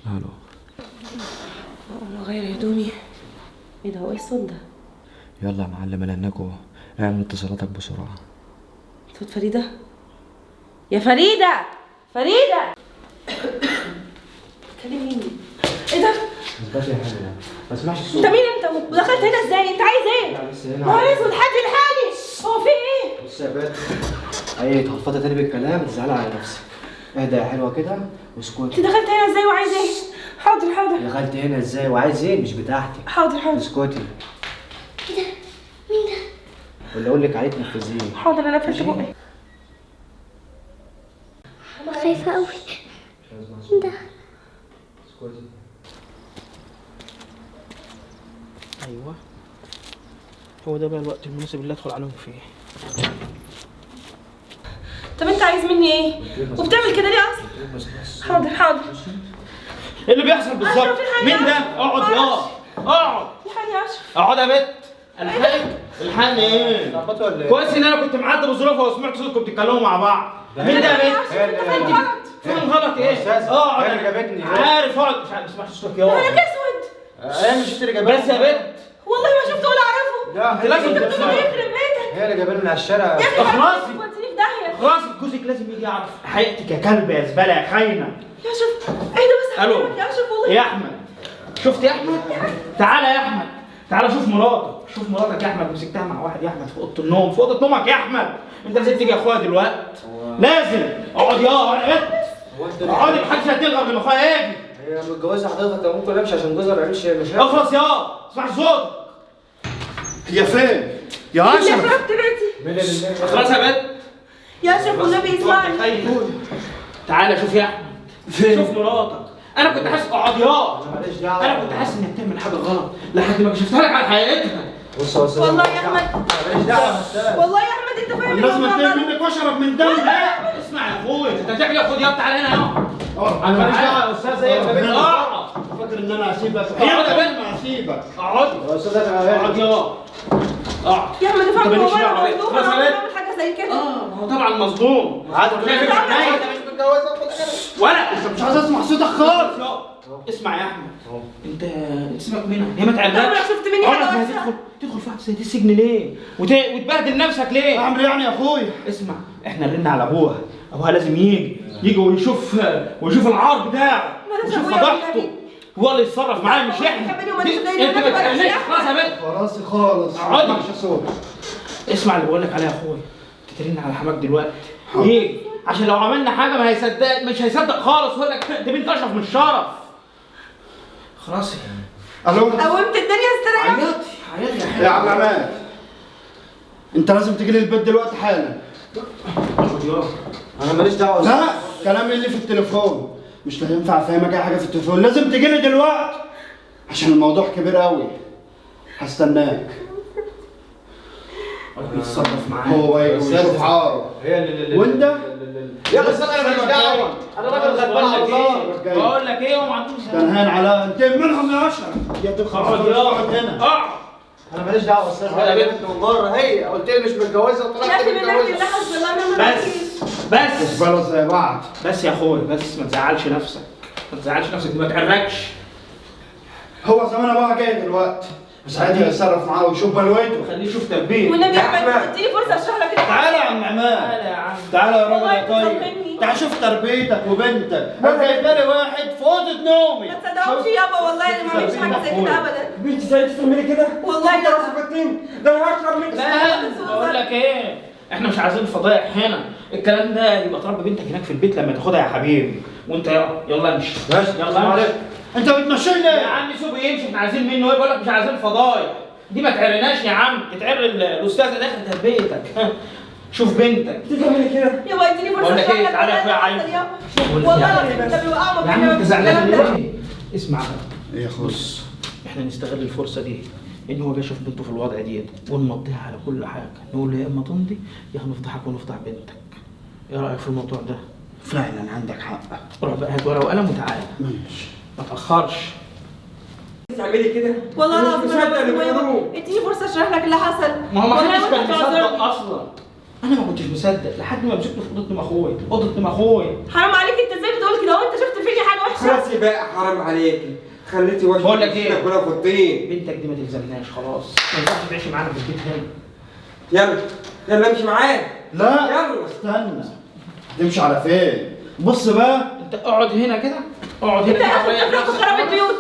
الو. غير هدومي. ايه ده؟ هو ايه الصوت ده؟ يلا يا معلم انا هناك اهو، اعمل اتصالاتك بسرعه. صوت فريده. يا فريده، فريده كلميني. ايه ده؟ اثبتي يا حبيبي، ما اسمعش الصوت. انت مين انت؟ ودخلت هنا ازاي؟ انت عايز ايه؟ نهار اسود، حد يلحقني. هو في ايه؟ بص يا بنت، اي تفضفضي تاني بالكلام تزعلي على نفسك. اهدى يا حلوه كده واسكتي. انت دخلت هنا ازاي وعايز ايه؟ حاضر حاضر. دخلت هنا ازاي وعايز ايه؟ مش بتاعتي. حاضر حاضر. اسكتي. ايه ده؟ مين ده؟ واللي اقول لك عليه تنفذيه. حاضر انا قفلت بقي. انا خايفه قوي. ده اسكتي. ايوه هو ده بقى الوقت المناسب اللي ادخل عليهم فيه. طب انت عايز مني ايه؟ وبتعمل كده ليه اصلا؟ حاضر حاضر. ايه اللي بيحصل بالظبط؟ مين ده؟ اقعد يا اقعد. الحقني يا اشرف. اقعد يا بت. الحقني ايه؟ كويس ان انا كنت معدي بظروفها وسمعت صوتكم بتتكلموا مع بعض. مين ده يا بت؟ فاهم غلط ايه؟ اقعد. هي اللي جابتني. عارف اقعد. مش عارف اسمع صوتك يا انا اسود. هي مش انت اللي جابتني. بس يا بت. والله ما شفته ولا اعرفه. لا انت لازم يخرب تفهم. بيتك. هي اللي جابتني من على الشارع. يا ابني اخلصي. وديني في داهيه. خلاص جوزك لازم يجي يعرف حقيقتك يا كلب يا زباله يا خاينه. يا اشرف ايه ده بس؟ الو. يا اشرف والله. يا احمد شفت يا احمد؟ تعالى يا احمد، تعالى شوف مراتك، شوف مراتك يا احمد. مسكتها مع واحد يا احمد في اوضه النوم، في اوضه نومك يا احمد. انت لازم تيجي يا اخويا دلوقتي. لازم. اقعد يا بنت. اقعدي، محدش هتلغى من اخويا يجي. هي متجوزه حضرتك، انا ممكن امشي عشان جوزها ما يعملش مشاكل. اخلص يا اسمع صوتك. هي فين؟ يا اللي اشرف خربت بيتي. خلاص يا بنت. يا اشرف والنبي اسمعني. تعالى شوف يا احمد. شوف مراتك. انا كنت حاسس اقعد يا ماليش دعوه. انا كنت حاسس انك بتعمل حاجه غلط لحد ما كشفتها لك على حقيقتها. بص يا استاذ، والله يا احمد. ماليش دعوه يا استاذ. والله يا احمد انت فاهم لازم الموضوع انتهي ده. منك واشرب من دم. لا اسمع يا اخويا، انت هتعمل ايه؟ خد يا تعالى هنا اهو. انا ماليش دعوه يا استاذ. هي اللي جابتني. اقعد. فاكر ان انا هسيبك؟ اقعد يا بنت. ما هسيبك. اقعد. يا استاذ انا اقعد يا اقعد. يا احمد انت افهم ماليش والله دعوه انا بيا. مظلومه. خلاص انا يا عمري بنت. ما بعمل حاجه زي كده. ما هو طبعا مظلوم. عادي. شايف انت الحناية؟ مش متجوزه. ولا انت مش عايز اسمع صوتك خالص. اسمع يا احمد، انت سيبك منها، هي ما تعرفش. عمرك شفت مني حاجة عمرك ما وحشة؟ تدخل في واحده زي دي السجن ليه؟ وتبهدل نفسك ليه؟ اعمل ايه يعني يا اخويا؟ اسمع، احنا رن على ابوها، ابوها لازم يجي ويشوف العار بتاعه ماليش ويشوف أبويا فضحته، والنبي. هو اللي يتصرف معاه مش أبويا احنا. حبيبي وماليش دي- دايما انت ما نبي ولا تتكلمش. شيء. خلاص يا بنت. راسي خالص. ما اقعدي. اسمعش صوت. اسمع اللي بقول لك عليه يا اخويا، تترن على حماك دلوقتي. ليه؟ عشان لو عملنا حاجه ما هيصدق، مش هيصدق خالص، ويقول لك دي بنت اشرف من الشرف. خلاص الو. قومت الدنيا استريح. عيطي يا يا عم عماد، انت لازم تجي لي البيت دلوقتي حالا. حلو. انا ماليش دعوه يا لا، استاذ. كلامي اللي في التليفون مش هينفع افهمك اي حاجه في التليفون. لازم تجي لي دلوقتي عشان الموضوع كبير قوي. هستناك. بيتصرف معاه. هو يشوف عاره. هي اللي وانت؟ يا بس انا ماليش دعوه. انا راجل غلبان على الله. بقول لك ايه وما عندوش تنهان على انت منهم يا اشرف. يا تدخل اقعد هنا. اقعد. انا ماليش دعوه يا استاذ. هي بنت من بره. هي قلت لي مش متجوزه يا وطلعت ابني بالله بالله متجوزه. حسبي الله ونعم الوكيل. بس بلا زي بعض. بس يا اخويا، بس ما تزعلش نفسك، ما تزعلش نفسك، ما تعركش. هو زمان ابوها جاي دلوقتي، بس عادي يتصرف معاه ويشوف بلويته. خليه يشوف تربيه. والنبي يا يا احمد أحمد. اديني فرصه اشرح لك. تعالى يا عم عماد. تعالى يا عم. تعالى يا راجل والله يا طيب. تصدقني. تعال شوف تربيتك وبنتك. انا جايبه لي واحد في اوضه نومي. ما تصدقوش يابا، والله انا ما بعملش حاجه زي كده ابدا. بنتي زي تعملي كده؟ والله انت لا. رصفتين. ده انا هشرب منك. لا بقول لك ايه، احنا مش عايزين فضايح هنا. الكلام ده يبقى تربي بنتك هناك في البيت لما تاخدها يا حبيبي. وانت يلا امشي. ماشي. يلا امشي. انت بتمشيني يا ليه؟ عم سيبه يمشي، احنا عايزين منه ايه؟ بقول لك مش عايزين فضايح. دي ما تعرناش يا عم، تتعر الاستاذه داخل تربيتك. شوف بنتك. بتعملي كده؟ يابا اديني فرصه بقول لك اشرح ايه، لك. تعالى يا اخويا عايز. والله العظيم انت بيوقعوا يا عم انت زعلان ليه؟ اسمع بقى. ايه يا اخويا؟ بص، احنا نستغل الفرصه دي ان هو جاي يشوف بنته في الوضع ديت، ونمضيها على كل حاجه، نقول له يا اما تمضي يا هنفضحك ونفضح بنتك. ايه رايك في الموضوع ده؟ فعلا عندك حق. روح بقى هات ورقه وقلم وتعالى، ماشي. ما تاخرش. تعملي كده؟ والله أنا العظيم مش انا مصدق اللي مظلومه يابا. بيقولوه. اديني فرصه اشرح لك اللي حصل. ما هو ما والله حدش وانت كان مصدق بتعذرني. اصلا. انا ما كنتش مصدق لحد ما مسكته في اوضه ام اخويا، اوضه ام اخويا. حرام عليك، انت ازاي بتقول كده؟ هو انت شفت فيني حاجه وحشه؟ خلاص بقى حرام عليكي، خليتي وشك بقول لك إيه؟ كلها في الطين. بنتك دي ما تلزمناش خلاص، ما ينفعش تعيشي معانا في البيت هنا. يلا يلا امشي معايا. لا يلا استنى، تمشي على فين؟ بص بقى. انت اقعد هنا كده، اقعد هنا انت كده عارف وريح تفرق خراب البيوت.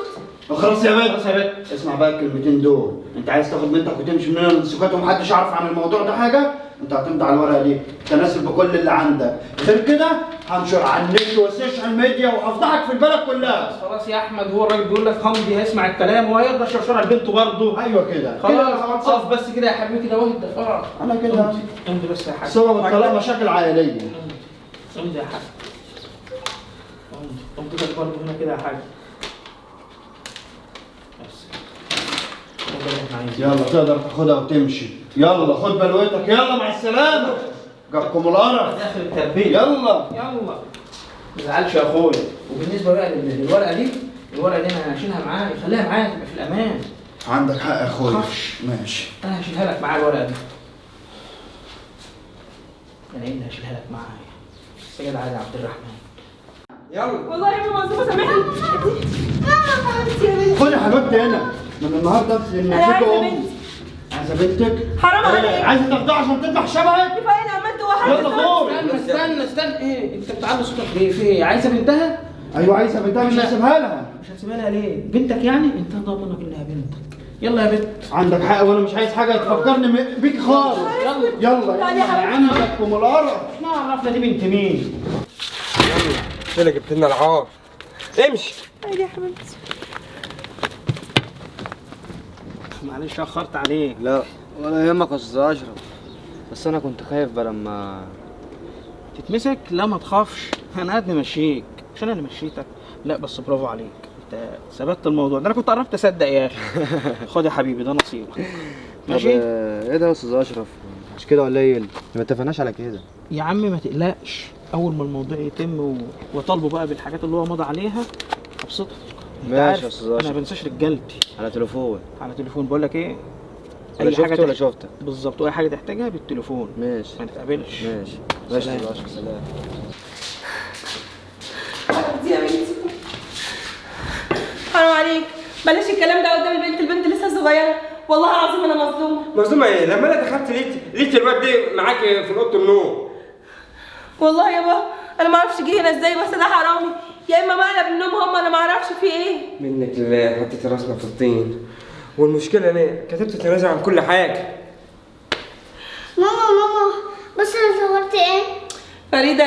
خلاص يا بنت. خلاص يا بنت. اسمع بقى الكلمتين دول، انت عايز تاخد بنتك وتمشي من هنا للسكات ومحدش يعرف عن الموضوع ده حاجه؟ انت هتمضي على الورقه دي تناسب بكل اللي عندك، غير كده هنشر على النت والسوشيال ميديا وهفضحك في البلد كلها. خلاص يا احمد، هو الراجل بيقول لك همضي هيسمع الكلام وهيقدر يشرشرها لبنته برضه. ايوه كده خلاص اقف بس كده يا حبيبي كده واهدى، اقعد. انا كده امضي بس يا حاج. سبب الطلاق مشاكل عائليه. امضي يا حاج. امضي كده برضه هنا كده يا حاج. بس ده اللي احنا عايزينه. يلا تقدر تاخدها وتمشي. يلا خد بلوتك، يلا مع السلامه. جابكم القرف. داخل التربيه. يلا. ما تزعلش يا اخويا. وبالنسبه بقى للورقه دي، الورقه دي انا هشيلها معايا، خليها معايا تبقى في الامان. عندك حق يا اخويا. خافش. ماشي. انا هشيلها لك معايا الورقه دي. انا اللي هشيلها لك معايا. السيد علي عبد الرحمن. يلا. والله يا ماما مظلومه، سامحني. ماما حبيبتي يا بنتي. خد يا حبيبتي هنا من النهارده انا عايزه بنتي. عايزه بنتك؟ حرام عليك. عايزه تاخدها عشان تذبح شبهك؟ كفايه انا عملت واحد. يلا غور. استنى ايه؟ انت بتعلي صوتك ليه؟ في ايه؟ عايزه بنتها؟ ايوه عايزه بنتها، مش هسيبها لها. مش هتسيبها لها ليه؟ بنتك يعني؟ انت ضامنك انها بنتك. يلا يا بنت. عندك حق، وانا مش عايز حاجه تفكرني بيك خالص. يلا تعالي يا حبيبتي. عندك ام القرف. احنا عرفنا دي بنت مين؟ يلا جبت لنا العار. امشي. تعالي يا حبيبتي. معلش اخرت عليك. لا ولا يهمك يا استاذ اشرف، بس انا كنت خايف بدل ما تتمسك. لا ما تخافش، انا قد ماشيك. مش انا اللي مشيتك. لا بس برافو عليك، انت ثبتت الموضوع ده. انا كنت قربت اصدق يا اخي. خد يا حبيبي ده نصيبك. ماشي. ايه ده يا استاذ اشرف؟ مش كده قليل؟ ما اتفقناش على كده. يا عم ما تقلقش، اول ما الموضوع يتم وطالبه بقى بالحاجات اللي هو مضى عليها ابسطك. انت ماشي عارف يا أستاذ انا أشرف. ما بنساش رجالتي. على تليفون. على تليفون. بقول لك ايه، ولا اي حاجه شفت ولا شفتك؟ بالظبط، واي حاجه تحتاجها بالتليفون. ماشي ما نتقابلش. ماشي ماشي يا سلام. استاذ اشرف، سلام. حبيبتي يا بنتي. حرام عليك، بلاش الكلام ده قدام البنت لسه صغيره. والله العظيم انا مظلومه. مظلومه ايه؟ لما انا دخلت لقيت الواد ده معاك في اوضه النوم. والله يابا انا ما اعرفش جه هنا ازاي، بس ده حرامي يا اما مقلب النوم هم، انا ما اعرفش في ايه. منك لله حطيت راسنا في الطين، والمشكله انا كتبت تنازل عن كل حاجه. ماما بص انا صورت ايه؟ فريده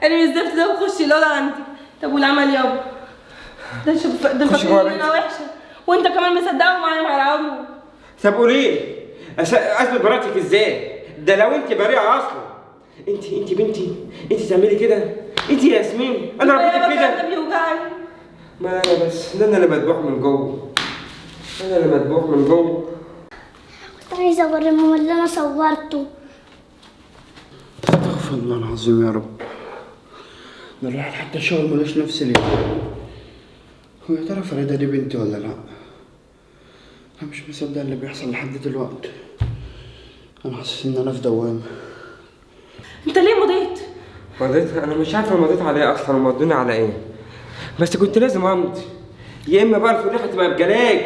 ارمي الزفت ده وخشي الاوضه عندي. طب والعمل يابا؟ ده خشي جوه يا فاكرني بنتي. انا وحشه، وانت كمان مصدقه معايا مع العمر. طب قولي لي اثبت براءتك ازاي؟ ده لو انت بريئه اصلا. انت بنتي، انت تعملي كده؟ انت يا ياسمين انا ربيتك كده؟ ده بيوجعني. ما انا بس ده انا اللي مدبوح من جوه. انا اللي مدبوح من جوه. كنت عايزه اوري ماما اللي انا صورته. استغفر الله العظيم يا رب. ده الواحد حتى الشغل ملوش نفس اليوم. هو يا ترى فريدة دي بنتي ولا لا؟ انا مش مصدق اللي بيحصل لحد دلوقتي. انا حاسس ان انا في دوامه. انت ليه مضيت؟ مضيت؟ انا مش عارفه مضيت على ايه اصلا ومضوني على ايه، بس كنت لازم امضي، يا اما بقى الفضيحه تبقى بجلاج.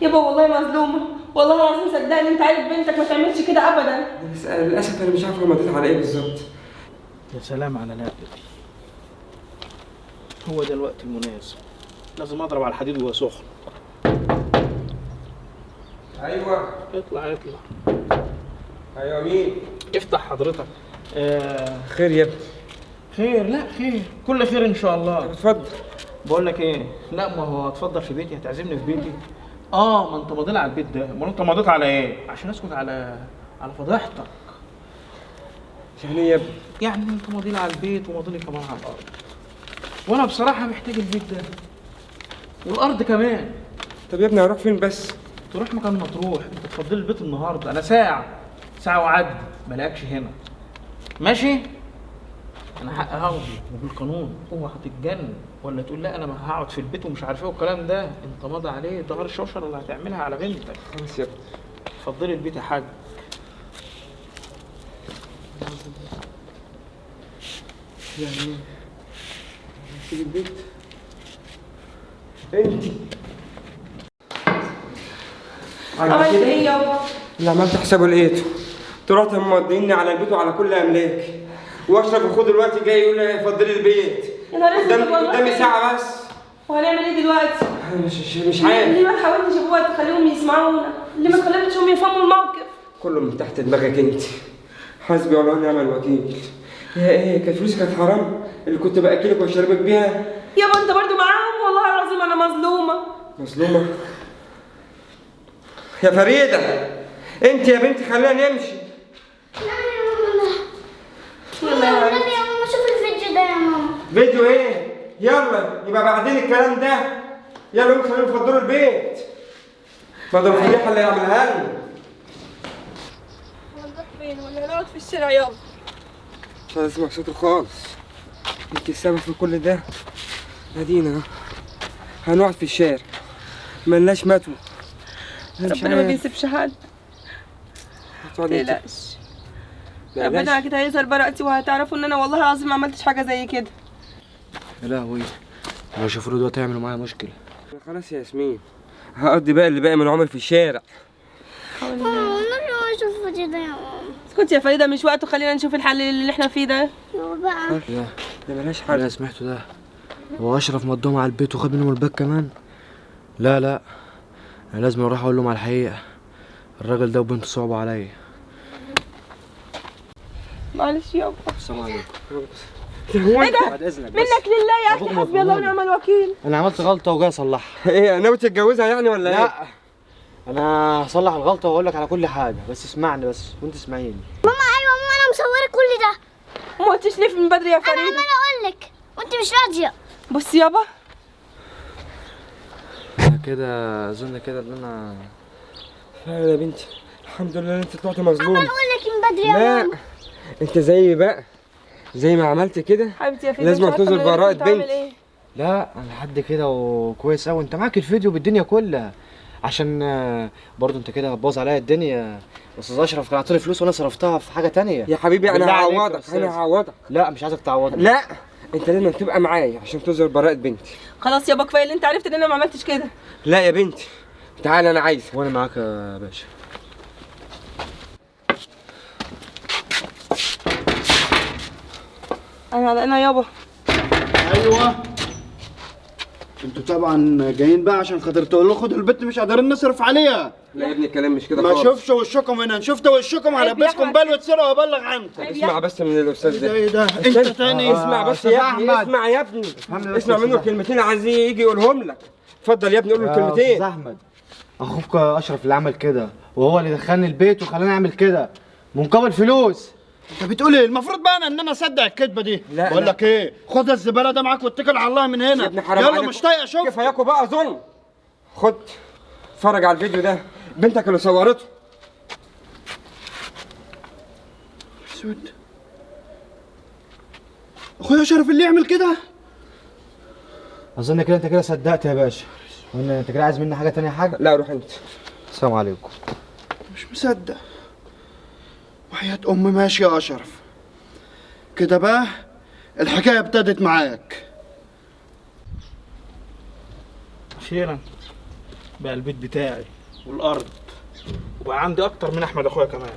يابا والله مظلومه، والله العظيم صدقني انت عارف بنتك ما تعملش كده ابدا. بس للاسف انا مش عارفه مضيت على ايه بالظبط. يا سلام على لعبتي. هو ده الوقت المناسب، لازم اضرب على الحديد وهو سخن. ايوه اطلع. ايوه مين؟ افتح حضرتك. خير يا ابني. خير؟ لا خير، كل خير ان شاء الله. اتفضل. بقول لك ايه، لا ما هو اتفضل في بيتي، هتعزمني في بيتي. ما انت ماضي على البيت ده. امال انت ماضيت على ايه؟ عشان اسكت على فضيحتك. يعني ايه يا ابني؟ يعني انت ماضي على البيت وماضي لي كمان على الارض، وانا بصراحه محتاج البيت ده والارض كمان. طب يا ابني هروح فين بس؟ تروح مكان ما تروح، انت تفضل البيت النهارده. انا ساعه وعدي ما الاقيكش هنا. ماشي؟ انا حق هاخده وبالقانون. اوعى تتجنن ولا تقول لا انا هقعد في البيت ومش عارف ايه والكلام ده. انت ماضي عليه، ده غير الشوشره اللي هتعملها على بنتك. خلاص يا ابني. اتفضلي البيت يا حاج. يعني تيجي البيت؟ انت عملت ايه يابا؟ اللي عملت حسابه لقيته. طلعت موديني على البيت وعلى كل املاكي. واشرف اخوه دلوقتي جاي يقول لي فضلي البيت. يا نهار اسود قدامي ساعه بس. وهنعمل ايه دلوقتي؟ مش عارف. ليه ما تحاولتش يا ابويا تخليهم يسمعونا؟ ليه ما تخليتهم يفهموا الموقف؟ كله من تحت دماغك انت. حسبي الله ونعم الوكيل. يا ايه كانت فلوسي كانت حرام اللي كنت باكلك واشربك بيها. يابا انت برضو معاهم والله العظيم انا مظلومه. مظلومه؟ يا فريده انت يا بنتي خلينا نمشي. يلا يا ماما يا ماما شوف الفيديو ده يا ماما. فيديو ايه؟ يلا يبقى بعدين الكلام ده. يلا قوموا خلينا نفضلوا البيت. بدل الفضيحه اللي يعملها لنا. نروح فين ولا نقعد في الشارع يابا؟ مش عايز اسمع صوتك خالص. انت السبب في كل ده. ادينا هنقعد في الشارع. ملناش متوى. ربنا ما بيسيبش حد. متقلقش. ربنا اكيد هيظهر براءتي وهتعرفوا ان انا والله العظيم ما عملتش حاجه زي كده. يا لهوي لو شافوا دلوقتي هيعملوا معايا مشكله. خلاص يا ياسمين هقضي بقى اللي باقي من عمري في الشارع. ماما والنبي اشوف الفيديو ده يا ماما. اسكت يا فريده مش وقته خلينا نشوف الحل اللي احنا فيه ده. يابا بقى. ده ملهاش اللي انا حل. سمعته ده هو اشرف مضاهم على البيت وخد منهم الباك كمان. لا انا لازم اروح اقول لهم على الحقيقه. الراجل ده وبنته صعبوا عليا. معلش يابا. السلام عليكم. ايه ده؟ بعد اذنك بس. منك لله يا اخي أبوك حسبي الله ونعم الوكيل. انا عملت غلطه وجاي اصلحها. ايه ناوي تتجوزها يعني ولا ايه؟ لا انا هصلح الغلطه واقول لك على كل حاجه بس اسمعني بس وانت اسمعيني. ماما ايوه ماما انا مصوره كل ده. ما قلتش ليه من بدري يا انا فريده؟ عماله اقول لك وانت مش راضيه. بص يابا انا كده اظن كده ان انا لا يا بنتي الحمد لله انت طلعت عماله مظلوم. اقول لك من بدري يا لا ماما. انت زي بقى زي ما عملت كده. حبيبتي يا فريده لازم مش عارفة تظهر من غيرك براءة كنت هعمل بنت. ايه. لا انا لحد كده وكويس قوي. انت معاك الفيديو بالدنيا كلها عشان برضو انت كده هتبوظ عليا الدنيا. استاذ اشرف كان عطاني فلوس وانا صرفتها في حاجه تانية. يا حبيبي انا بالله عليك يا هعوضك أستاذ. انا هعوضك. لا مش عايزك تعوضني. لا انت لازم تبقى معايا عشان تظهر براءة بنتي. خلاص يابا كفايه اللي انت عرفت ان انا ما عملتش كده. لا يا بنتي تعالى انا عايزك. وانا معاك يا باشا. انا يابا. ايوه انتوا طبعا جايين بقى عشان خاطر تقولوا خدوا البت مش قادرين نصرف عليها. لا يا ابني الكلام مش كده ما خالص. شوفش وشكم هنا، شفت وشكم عيب يا هلبسكم أحمد. بلوة سرقة وابلغ عنكم. اسمع بس من الاستاذ ده. ايه ده انت استنى. تاني؟ اسمع بس أستاذ يا ابني أحمد. اسمع يا ابني افهمني بس اسمع يا منه أستاذ كلمتين عايز يجي يقولهم لك. اتفضل يا ابني قول له استاذ كلمتين. احمد اخوك اشرف اللي عمل كده وهو اللي دخلني البيت وخلاني اعمل كده مقابل فلوس. انت بتقول ايه؟ المفروض بقى ان انا اصدق الكذبه دي. لا، بقول لا. لك ايه، خد الزباله ده معاك واتكل على الله من هنا. يا ابني حرام يلا عليكم. مش طايق اشوف. كفاياكوا بقى ظلم. خد اتفرج على الفيديو ده بنتك اللي صورته. اسود اخويا اشرف اللي يعمل كده. اظن كده انت كده صدقت يا باشا. وان انت كده عايز مني حاجه تانية حاجه. لا روح انت. السلام عليكم. مش مصدق. وحياة امي ماشي يا اشرف كده بقى الحكايه ابتدت معاك. اخيرا بقى البيت بتاعي والارض وبقى عندي اكتر من احمد اخويا كمان.